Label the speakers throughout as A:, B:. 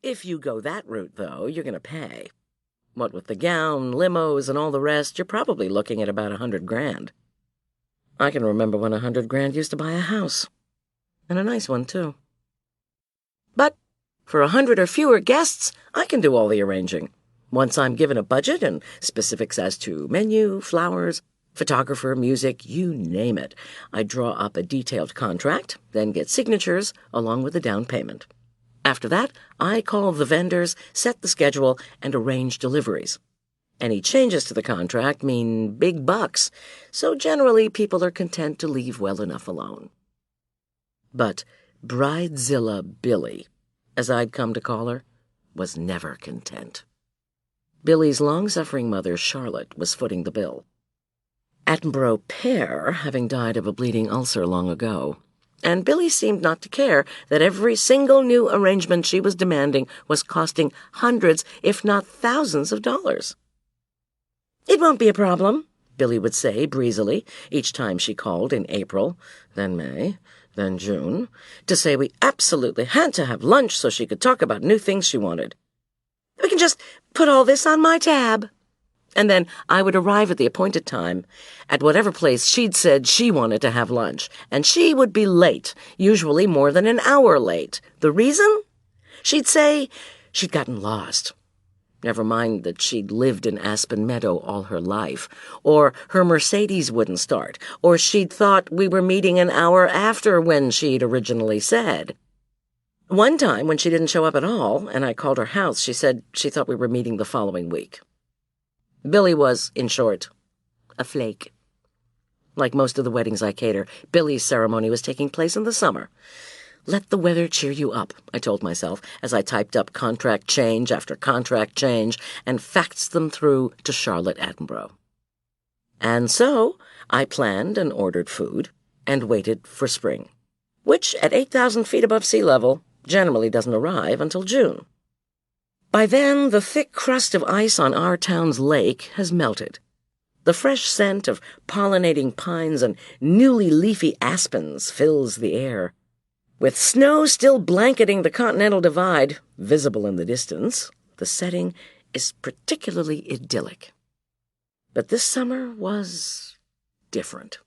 A: If you go that route, though, you're going to pay. What with the gown, limos, and all the rest, you're probably looking at about $100,000. I can remember when $100,000 used to buy a house. And a nice one, too. But for 100 or fewer guests, I can do all the arranging. Once I'm given a budget and specifics as to menu, flowers, photographer, music, you name it, I draw up a detailed contract, then get signatures along with the down payment. After that, I call the vendors, set the schedule, and arrange deliveries. Any changes to the contract mean big bucks, so generally people are content to leave well enough alone. But Bridezilla Billy, as I'd come to call her, was never content. Billy's long-suffering mother, Charlotte, was footing the bill. Attenborough père having died of a bleeding ulcer long ago, and Billy seemed not to care that every single new arrangement she was demanding was costing hundreds, if not thousands of dollars. "It won't be a problem," Billy would say breezily each time she called in April, then May, then June, to say we absolutely had to have lunch so she could talk about new things she wanted. "We can just put all this on my tab." And then I would arrive at the appointed time at whatever place she'd said she wanted to have lunch, and she would be late, usually more than an hour late. The reason? She'd say she'd gotten lost. Never mind that she'd lived in Aspen Meadow all her life, or her Mercedes wouldn't start, or she'd thought we were meeting an hour after when she'd originally said. One time, when she didn't show up at all, and I called her house, she said she thought we were meeting the following week. Billy was, in short, a flake. Like most of the weddings I cater, Billy's ceremony was taking place in the summer. Let the weather cheer you up, I told myself, as I typed up contract change after contract change and faxed them through to Charlotte Attenborough. And so I planned and ordered food and waited for spring, which, at 8,000 feet above sea level, generally doesn't arrive until June. By then, the thick crust of ice on our town's lake has melted. The fresh scent of pollinating pines and newly leafy aspens fills the air. With snow still blanketing the Continental Divide, visible in the distance, the setting is particularly idyllic. But this summer was different.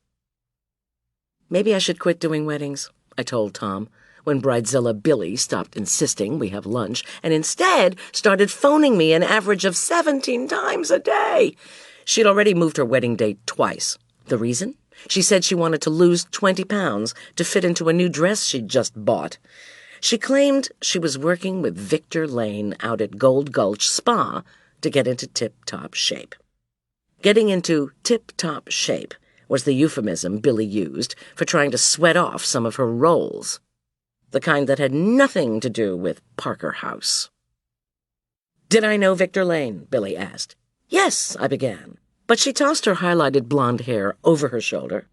A: "Maybe I should quit doing weddings," I told Tom, when Bridezilla Billy stopped insisting we have lunch and instead started phoning me an average of 17 times a day. She'd already moved her wedding date twice. The reason? She said she wanted to lose 20 pounds to fit into a new dress she'd just bought. She claimed she was working with Victor Lane out at Gold Gulch Spa to get into tip-top shape. Getting into tip-top shape was the euphemism Billy used for trying to sweat off some of her rolls, the kind that had nothing to do with Parker House. "Did I know Victor Lane?" Billy asked. "Yes," I began, but she tossed her highlighted blonde hair over her shoulder,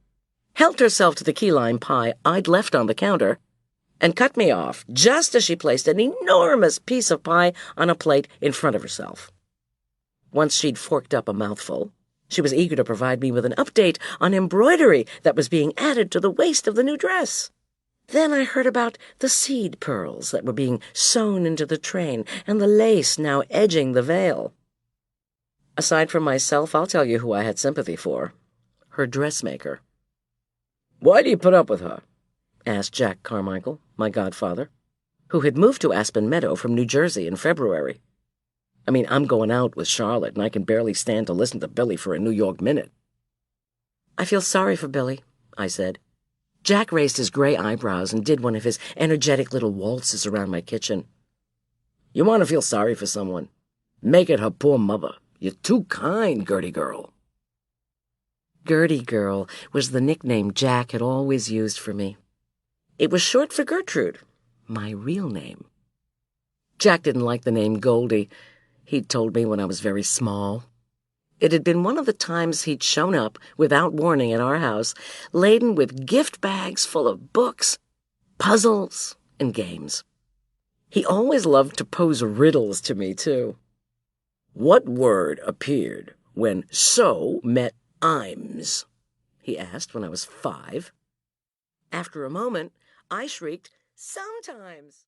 A: helped herself to the key lime pie I'd left on the counter, and cut me off just as she placed an enormous piece of pie on a plate in front of herself. Once she'd forked up a mouthful, she was eager to provide me with an update on embroidery that was being added to the waist of the new dress. Then I heard about the seed pearls that were being sewn into the train and the lace now edging the veil. Aside from myself, I'll tell you who I had sympathy for. Her dressmaker. "Why do you put up with her?" asked Jack Carmichael, my godfather, who had moved to Aspen Meadow from New Jersey in February. "I mean, I'm going out with Charlotte, and I can barely stand to listen to Billy for a New York minute." "I feel sorry for Billy," I said. Jack raised his gray eyebrows and did one of his energetic little waltzes around my kitchen. "You want to feel sorry for someone? Make it her poor mother. You're too kind, Gertie girl." Gertie girl was the nickname Jack had always used for me. It was short for Gertrude, my real name. Jack didn't like the name Goldy. He'd told me when I was very small. It had been one of the times he'd shown up, without warning, at our house, laden with gift bags full of books, puzzles, and games. He always loved to pose riddles to me, too. "What word appeared when so met Imes?" he asked when I was 5. After a moment, I shrieked, "Sometimes."